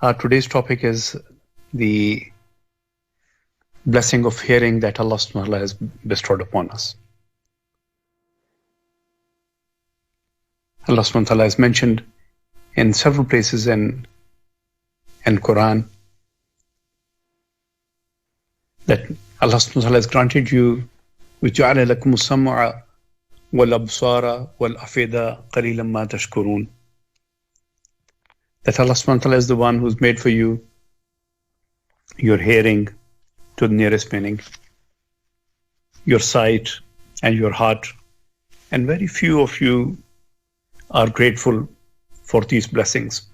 Today's topic is the blessing of hearing that Allah subhanahu wa ta'ala has bestowed upon us. Allah subhanahu wa ta'ala has mentioned in several places in Quran that Allah subhanahu wa ta'ala has granted you وَجَعَلَ لَكُمُ السَّمْعَ وَالْأَبْصَارَ وَالْأَفْئِدَةَ قَلِيلًا مَا تَشْكُرُونَ. That Allah subhanahu wa ta'ala is the one who's made for you your hearing to the nearest meaning, your sight and your heart, and very few of you are grateful for these blessings.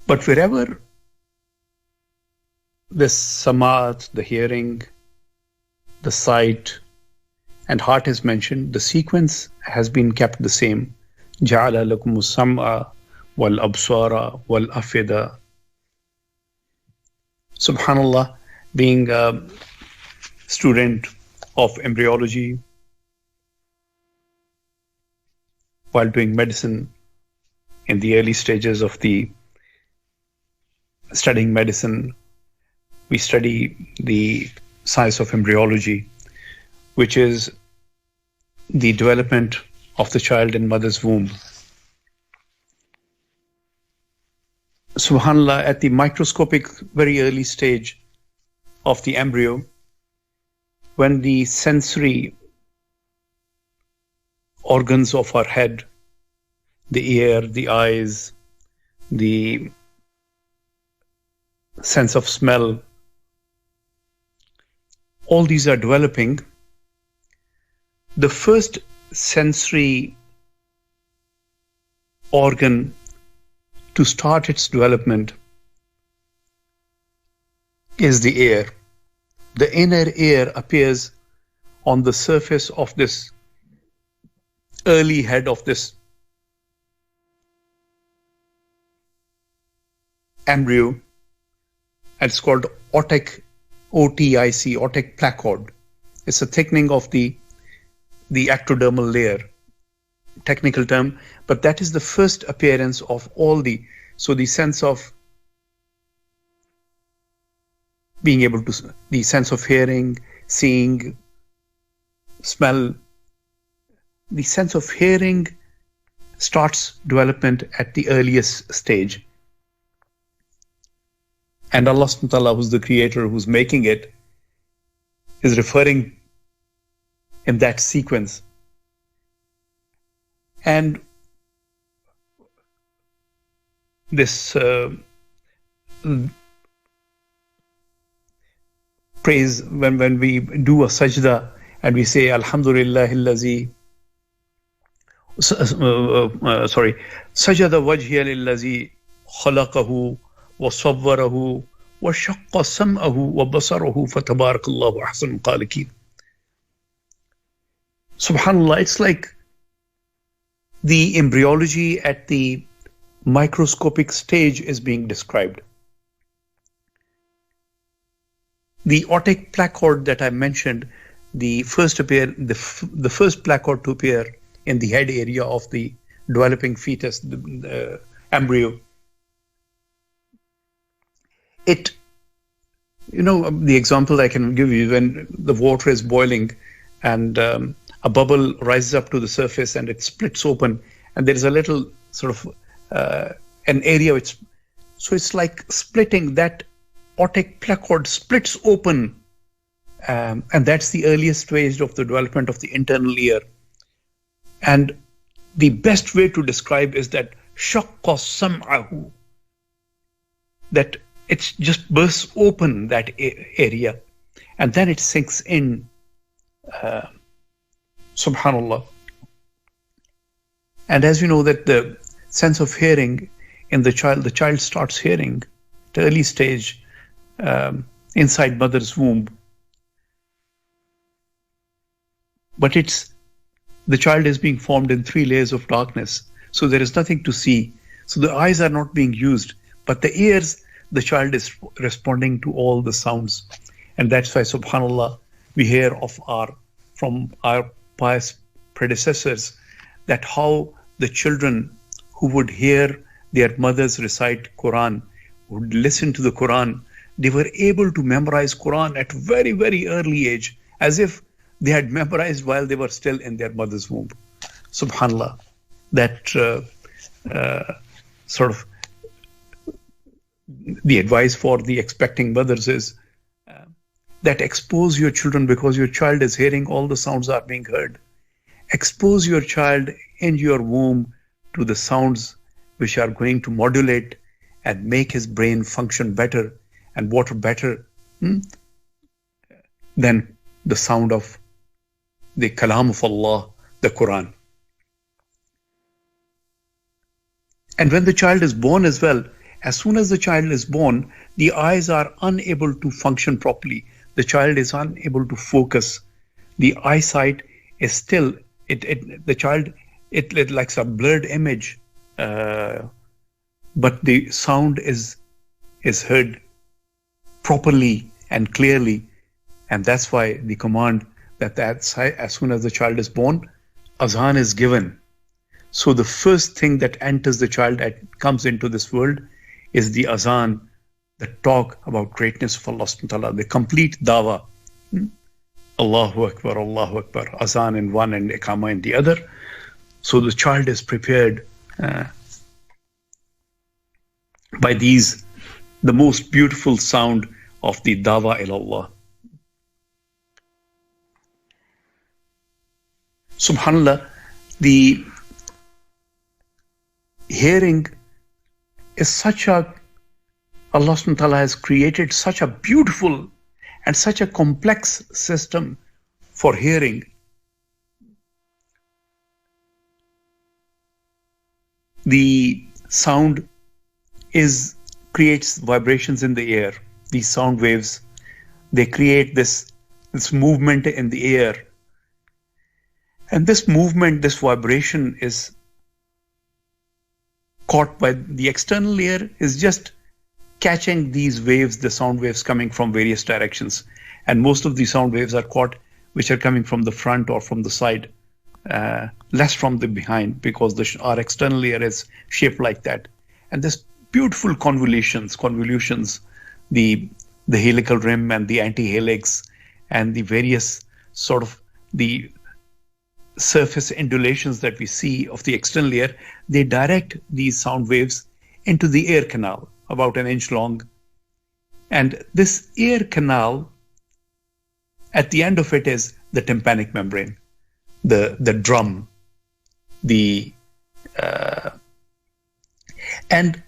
But wherever this samat, the hearing, the sight, and heart is mentioned, the sequence has been kept the same. جَعَلَ لَكُمُ السَّمْعَ وَالْأَبْصَارَ وَالْأَفْئِدَةَ. Subhanallah, being a student of embryology while doing medicine in the early stages of the studying medicine, we study the science of embryology, which is the development of the child in mother's womb. Subhanallah, at the microscopic, very early stage of the embryo, when the sensory organs of our head, the ear, the eyes, the sense of smell, all these are developing, the first sensory organ to start its development is the ear. The inner ear appears on the surface of this early head of this embryo, and it's called otic, O-T-I-C, otic placard. It's a thickening of the ectodermal layer, technical term, but that is the first appearance of all the sense of being able to, the sense of hearing, seeing, smell, the sense of hearing starts development at the earliest stage. And Allah subhanahu wa ta'ala, who's the creator, who's making it, is referring in that sequence. And this praise, when we do a sajda and we say Alhamdulillah allazi sajada wajhiya lillazi khalaqahu wa sawwarahu wa shaqqa sam'ahu wa basarahu fatabarakallahu ahsanul khaliqin. Subhanallah, it's like the embryology at the microscopic stage is being described. The otic placard that I mentioned, the first placard to appear in the head area of the developing fetus, the embryo. The example I can give you, when the water is boiling and a bubble rises up to the surface and it splits open, and there is a little sort of an area so it's like splitting. That otic placard splits open, and that's the earliest stage of the development of the internal ear. And the best way to describe is that shaqqa sam'ahu, that it just bursts open that area, and then it sinks in. Subhanallah. And as we know that the sense of hearing in the child starts hearing at an early stage inside mother's womb. But the child is being formed in 3 layers of darkness, so there is nothing to see. So the eyes are not being used, but the ears, the child is responding to all the sounds. And that's why, subhanallah, we hear from our pious predecessors that how the children who would hear their mothers recite Quran, would listen to the Quran. They were able to memorize Quran at very, very early age, as if they had memorized while they were still in their mother's womb. Subhanallah. That sort of the advice for the expecting mothers is that expose your children, because your child is hearing all the sounds are being heard. Expose your child in your womb to the sounds which are going to modulate and make his brain function better. And what better than the sound of the Kalam of Allah, the Quran. And when the child is born as well, as soon as the child is born, the eyes are unable to function properly. The child is unable to focus. The eyesight is still, the child, it likes a blurred image, but the sound is heard properly and clearly. And that's why the command that as soon as the child is born, azan is given. So the first thing that enters the child that comes into this world is the azan, the talk about greatness of Allah subhanahu wa ta'ala, the complete dawah. Allahu Akbar, azan in one and iqamah in the other. So the child is prepared by the most beautiful sound of the dawah ilallah. Subhanallah, the hearing is such a, Allah subhanahu wa ta'ala has created such a beautiful and such a complex system for hearing. The sound creates vibrations in the air. These sound waves, they create this movement in the air. And this movement, this vibration is caught by the external ear, is just catching these waves, the sound waves coming from various directions. And most of the sound waves are caught, which are coming from the front or from the side, less from the behind, because our external ear is shaped like that. And this beautiful convolutions, the helical rim and the antihelix and the various sort of the surface undulations that we see of the external ear, they direct these sound waves into the ear canal, about an inch long. And this ear canal, at the end of it is the tympanic membrane, the drum, and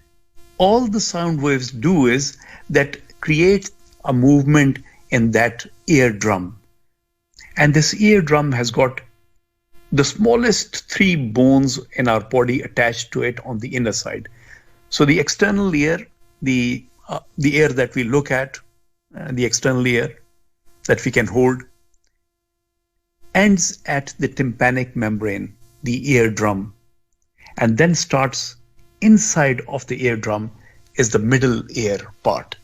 all the sound waves do is that create a movement in that eardrum. And this eardrum has got the smallest 3 bones in our body attached to it on the inner side. So the external ear, the ear that we look at, the external ear that we can hold, ends at the tympanic membrane, the eardrum, and then starts inside of the eardrum is the middle ear part.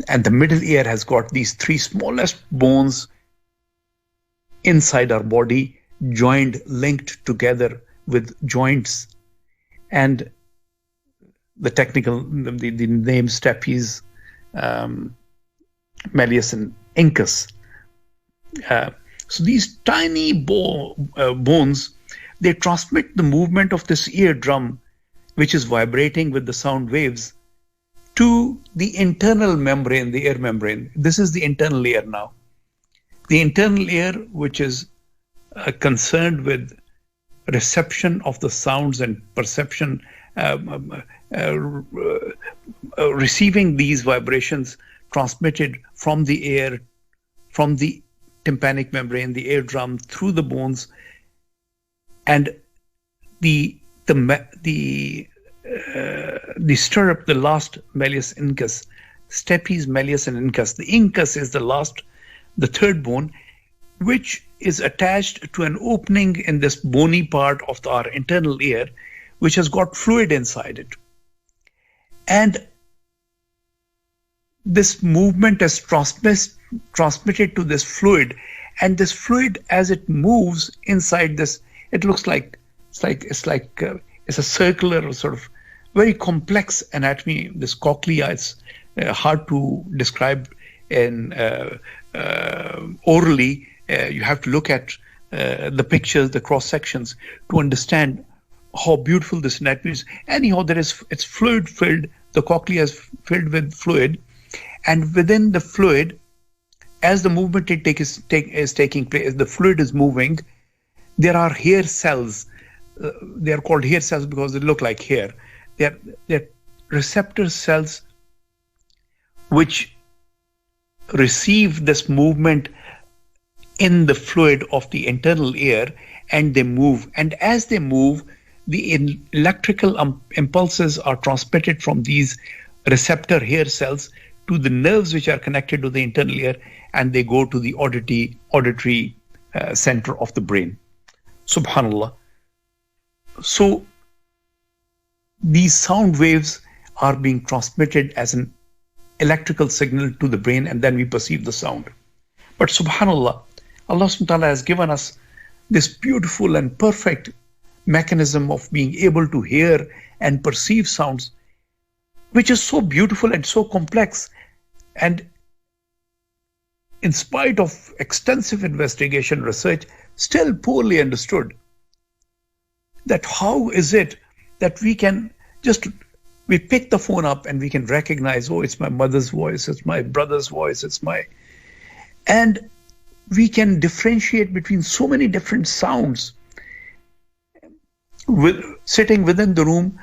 And the middle ear has got these 3 smallest bones inside our body, linked together with joints. And the name stapes, malleus and incus. So these tiny bones, they transmit the movement of this eardrum, which is vibrating with the sound waves, to the internal membrane, the ear membrane. This is the internal ear now. The internal ear, which is concerned with reception of the sounds and perception, receiving these vibrations transmitted from the air, from the tympanic membrane, the eardrum, through the bones, and the stirrup, the last malleus incus, stapes, malleus, and incus. The incus is the third bone, which is attached to an opening in this bony part of our internal ear, which has got fluid inside it. And this movement is transmitted to this fluid, and this fluid, as it moves inside this, it looks like It's a circular, sort of very complex anatomy. This cochlea is hard to describe in orally. You have to look at the pictures, the cross sections, to understand how beautiful this anatomy is. Anyhow, it's fluid filled. The cochlea is filled with fluid, and within the fluid, as the movement is taking place, the fluid is moving. There are hair cells. They are called hair cells because they look like hair. They're receptor cells which receive this movement in the fluid of the internal ear, and they move. And as they move, the electrical impulses are transmitted from these receptor hair cells to the nerves which are connected to the internal ear, and they go to the auditory center of the brain. Subhanallah. So these sound waves are being transmitted as an electrical signal to the brain, and then we perceive the sound. But subhanallah, Allah subhanahu wa ta'ala has given us this beautiful and perfect mechanism of being able to hear and perceive sounds, which is so beautiful and so complex, and in spite of extensive investigation, research, still poorly understood. That how is it that we pick the phone up and we can recognize, oh, it's my mother's voice, it's my brother's voice, and we can differentiate between so many different sounds. Sitting within the room,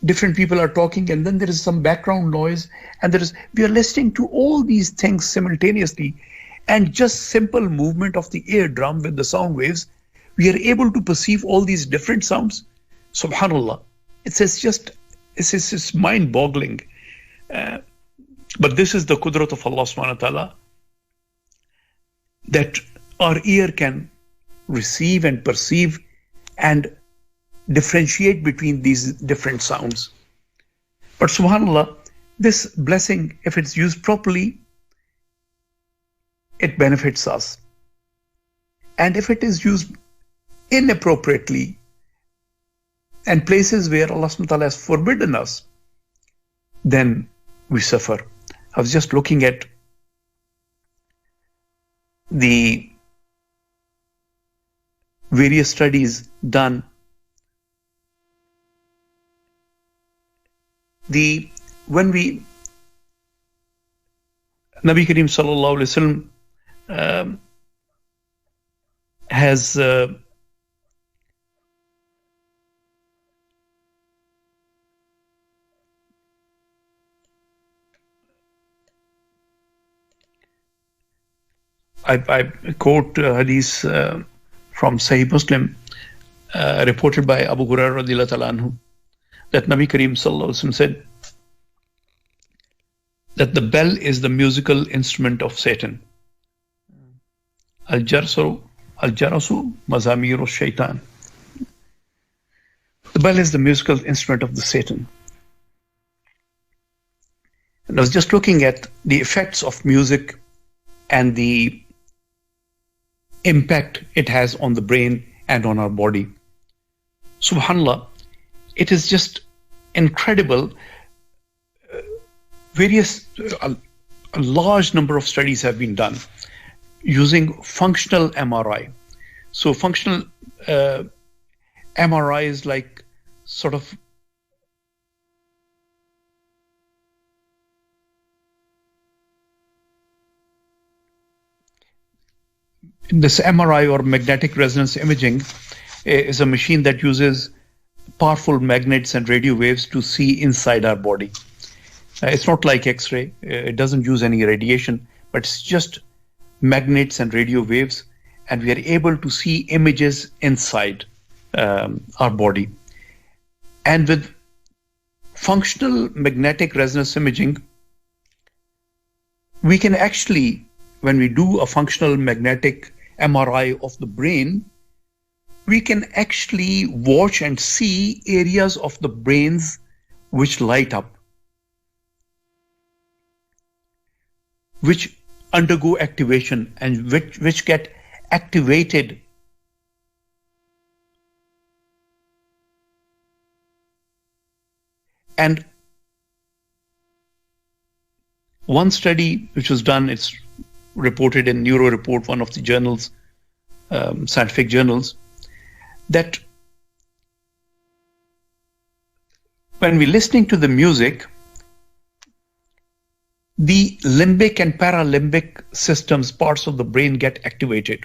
different people are talking, and then there is some background noise, and we are listening to all these things simultaneously, and just simple movement of the eardrum with the sound waves, we are able to perceive all these different sounds. Subhanallah, it's mind-boggling. But this is the qudrat of Allah subhanahu wa ta'ala, that our ear can receive and perceive and differentiate between these different sounds. But subhanallah, this blessing, if it's used properly, it benefits us. And if it is used inappropriately, and places where Allah subhanahu wa ta'ala has forbidden us, then we suffer. I was just looking at the various studies done. When Nabi Kareem sallallahu alaihi wasallam has I quote hadith from Sahih Muslim, reported by Abu Hurairah radhiyallahu ta'ala anhu, that Nabi Kareem sallallahu alaihi wasallam said that the bell is the musical instrument of Satan. Al-jarasu mazamiru shaitan. The bell is the musical instrument of the Satan. And I was just looking at the effects of music and the impact it has on the brain and on our body. Subhanallah, it is just incredible. A large number of studies have been done using functional MRI. So functional MRI is like sort of this MRI, or magnetic resonance imaging, is a machine that uses powerful magnets and radio waves to see inside our body. It's not like X-ray. It doesn't use any radiation, but it's just magnets and radio waves, and we are able to see images inside our body. And with functional magnetic resonance imaging, we can actually, when we do a functional magnetic MRI of the brain, we can actually watch and see areas of the brains which light up, which undergo activation, and which get activated And one study which was done, it's reported in Neuro Report, one of the journals, scientific journals, that when we're listening to the music, the limbic and paralimbic systems, parts of the brain, get activated.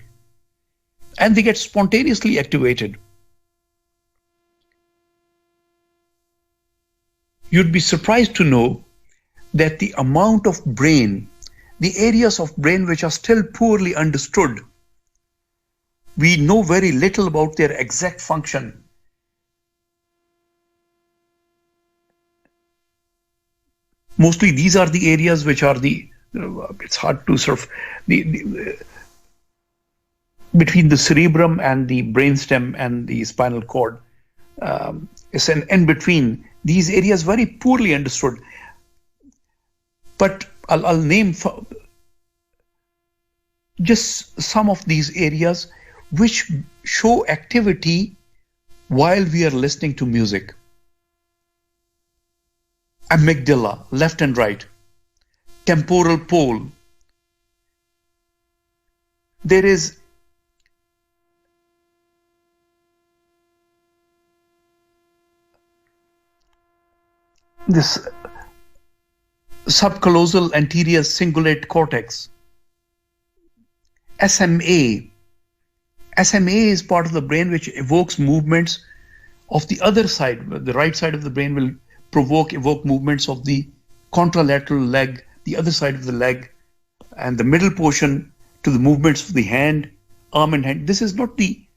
And they get spontaneously activated. You'd be surprised to know that the amount of brain, the areas of brain which are still poorly understood, we know very little about their exact function. Mostly these are the areas which are it's hard to sort of, between the cerebrum and the brainstem and the spinal cord. It's an in between. These areas very poorly understood. But I'll name just some of these areas which show activity while we are listening to music. Amygdala, left and right. Temporal pole. There is this subcallosal anterior cingulate cortex. SMA. SMA is part of the brain which evokes movements of the other side. The right side of the brain will evoke movements of the contralateral leg, the other side of the leg, and the middle portion to the movements of the hand, arm and hand. This is not the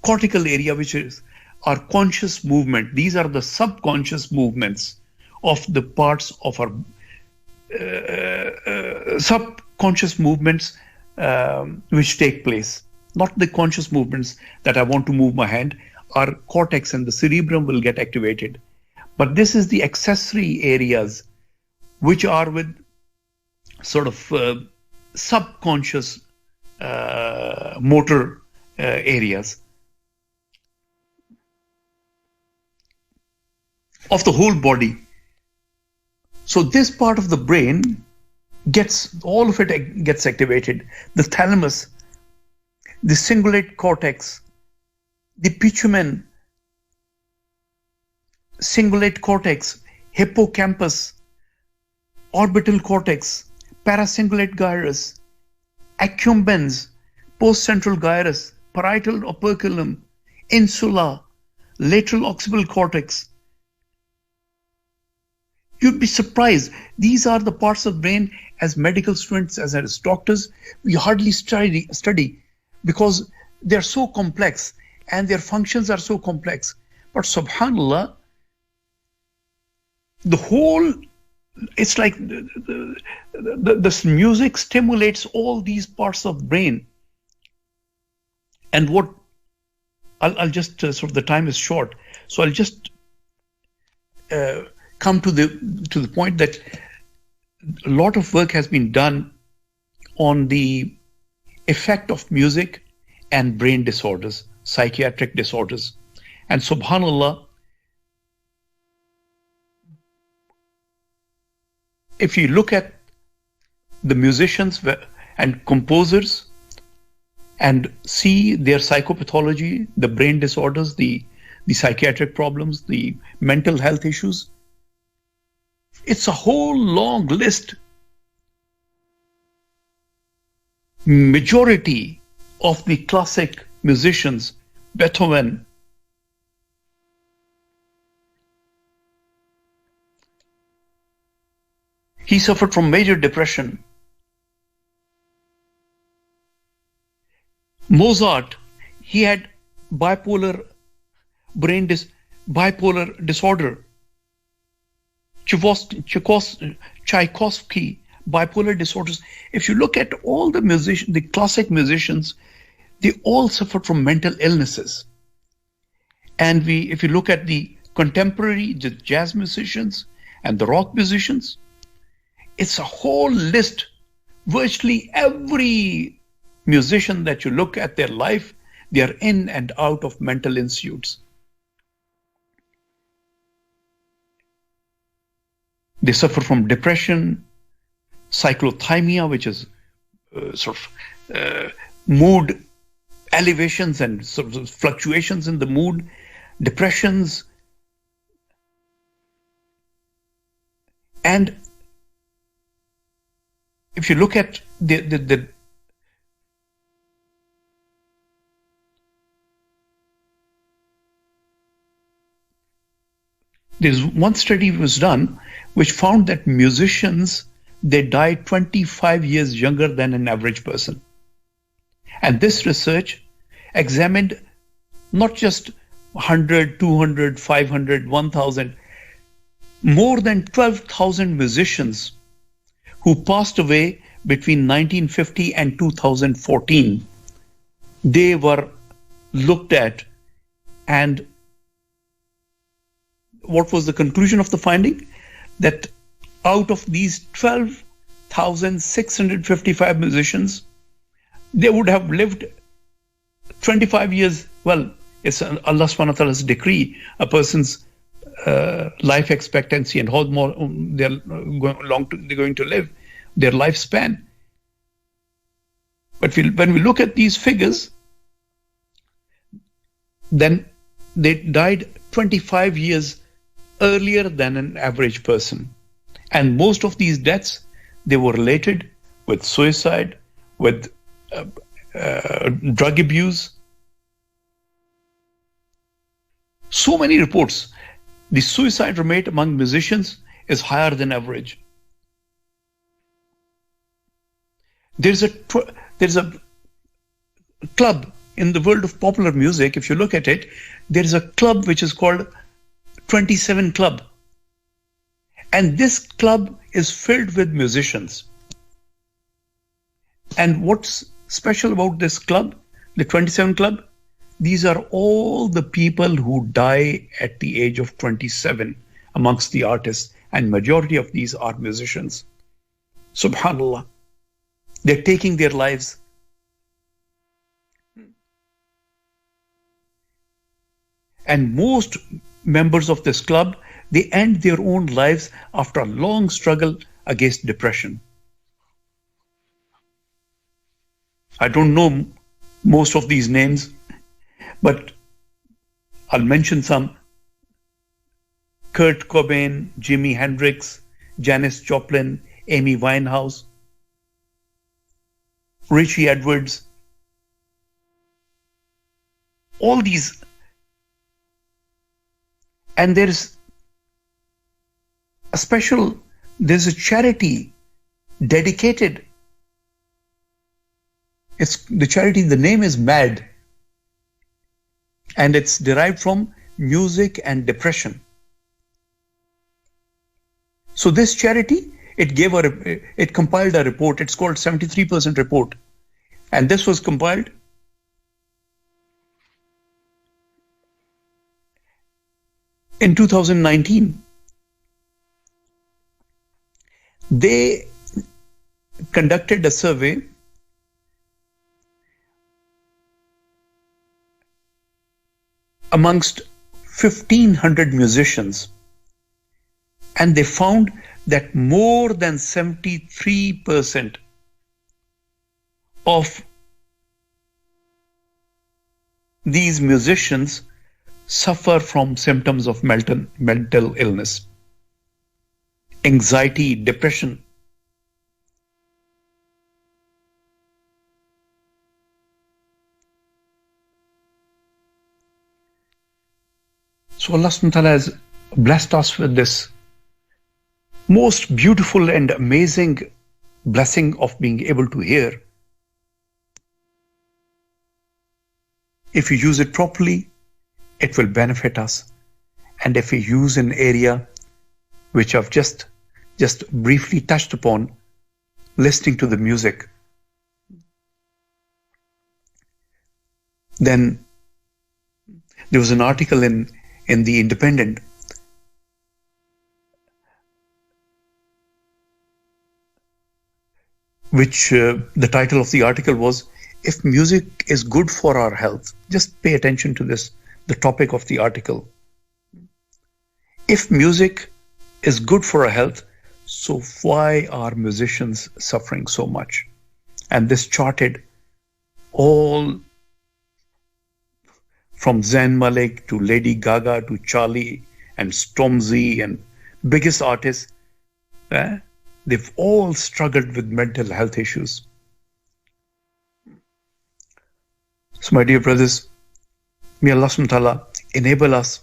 cortical area, which is our conscious movement. These are the subconscious movements of the parts of our subconscious movements which take place, not the conscious movements that I want to move my hand. Our cortex and the cerebrum will get activated. But this is the accessory areas which are with sort of subconscious motor areas of the whole body. So this part of the brain all of it gets activated. The thalamus, the cingulate cortex, the pitumen, cingulate cortex, hippocampus, orbital cortex, paracingulate gyrus, accumbens, postcentral gyrus, parietal operculum, insula, lateral occipital cortex. You'd be surprised. These are the parts of the brain as medical students, as doctors, we hardly study because they're so complex and their functions are so complex. But subhanAllah, the whole, it's like this music stimulates all these parts of the brain. And what, I'll just, sort of the time is short, so I'll just come to the point that a lot of work has been done on the effect of music and brain disorders, psychiatric disorders. And subhanAllah, if you look at the musicians and composers and see their psychopathology, the brain disorders, the psychiatric problems, the mental health issues, it's a whole long list. Majority of the classic musicians, Beethoven, he suffered from major depression. Mozart, he had bipolar disorder. Tchaikovsky, bipolar disorders. If you look at all the classic musicians, they all suffered from mental illnesses. And if you look at the contemporary jazz musicians and the rock musicians, it's a whole list. Virtually every musician that you look at their life, they are in and out of mental institutes. They suffer from depression, cyclothymia, which is mood elevations and sort of fluctuations in the mood, depressions, and if you look at there's one study was done which found that musicians, they die 25 years younger than an average person. And this research examined not just 100, 200, 500, 1,000, more than 12,000 musicians who passed away between 1950 and 2014. They were looked at, and what was the conclusion of the finding? That out of these 12,655 musicians, they would have lived 25 years. Well, it's Allah subhanahu wa ta'ala's decree, a person's life expectancy and how more they're going to live, their lifespan. But when we look at these figures, then they died 25 years earlier than an average person. And most of these deaths, they were related with suicide, with drug abuse. So many reports. The suicide rate among musicians is higher than average. There's a club in the world of popular music. If you look at it, there is a club which is called 27 Club. And this club is filled with musicians. And what's special about this club, the 27 Club? These are all the people who die at the age of 27 amongst the artists, and majority of these are musicians. Subhanallah. They're taking their lives. And most members of this club, they end their own lives after a long struggle against depression. I don't know most of these names, but I'll mention some. Kurt Cobain, Jimi Hendrix, Janis Joplin, Amy Winehouse, Richie Edwards. All these. And there's a charity dedicated. The charity, the name is MAD. And it's derived from music and depression. So this charity, it compiled a report. It's called 73% report. And this was compiled in 2019. They conducted a survey amongst 1,500 musicians, and they found that more than 73% of these musicians suffer from symptoms of mental illness, anxiety, depression. So Allah subhanahu wa ta'ala has blessed us with this most beautiful and amazing blessing of being able to hear. If you use it properly, it will benefit us. And if we use an area which I've just briefly touched upon, listening to the music, then there was an article in The Independent which the title of the article was, "If music is good for our health." Just pay attention to this, the topic of the article. If music is good for our health, So why are musicians suffering so much? And this charted all from Zayn Malik to Lady Gaga to Charlie and Stormzy and biggest artists. They've all struggled with mental health issues. So my dear brothers, may Allah subhanahu wa ta'ala enable us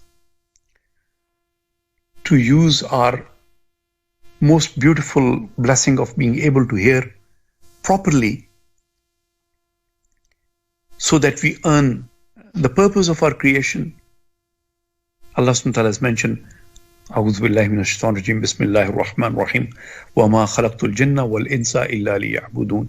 to use our most beautiful blessing of being able to hear properly so that we earn the purpose of our creation. Allah subhanahu wa ta'ala has mentioned, أعوذ بالله من الشيطان الرجيم بسم الله الرحمن الرحيم وما خلقت الجن والإنس إلا ليعبدون.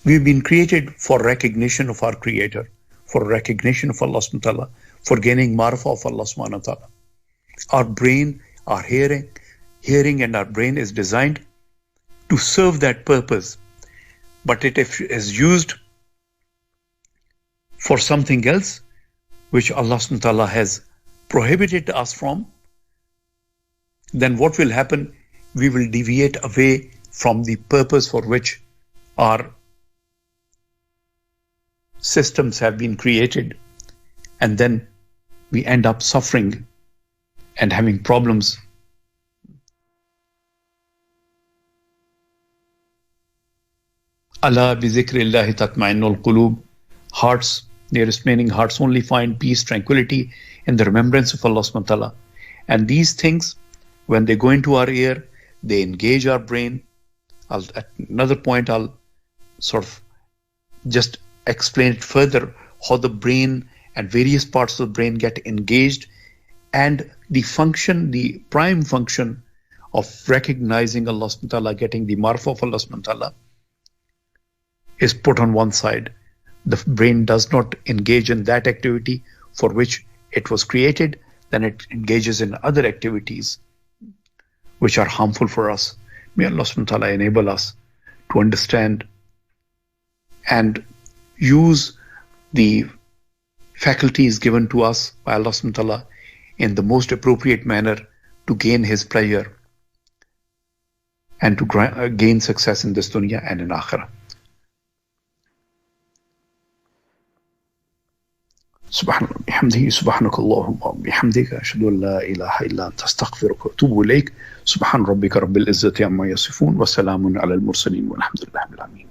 We've been created for recognition of our Creator, for recognition of Allah subhanahu wa ta'ala, for gaining marfa of Allah subhanahu wa ta'ala. Our brain, our hearing and our brain is designed to serve that purpose. But it is used for something else, which Allah subhanahu wa ta'ala has prohibited us from, then what will happen? We will deviate away from the purpose for which our systems have been created, and then we end up suffering and having problems. Allah bi zikrillahi tatma'innul qulub. Hearts, nearest meaning hearts only find peace, tranquility in the remembrance of Allah subhanahu wa ta'ala. And these things, when they go into our ear, they engage our brain. At another point, I'll sort of just explain it further, how the brain and various parts of the brain get engaged, and the function, the prime function of recognizing Allah subhanahu wa ta'ala, getting the marfa of Allah subhanahu wa ta'ala, is put on one side. The brain does not engage in that activity for which it was created, then it engages in other activities which are harmful for us. May Allah subhanahu wa ta'ala enable us to understand and use the faculties given to us by Allah subhanahu wa ta'ala in the most appropriate manner to gain His pleasure and to gain success in this dunya and in akhirah. سبحانك اللهم وبحمدك أشهد أن لا إله إلا أنت أستغفرك وأتوب إليك. سبحان ربك رب العزة عما يصفون وسلام على المرسلين والحمد لله رب العالمين.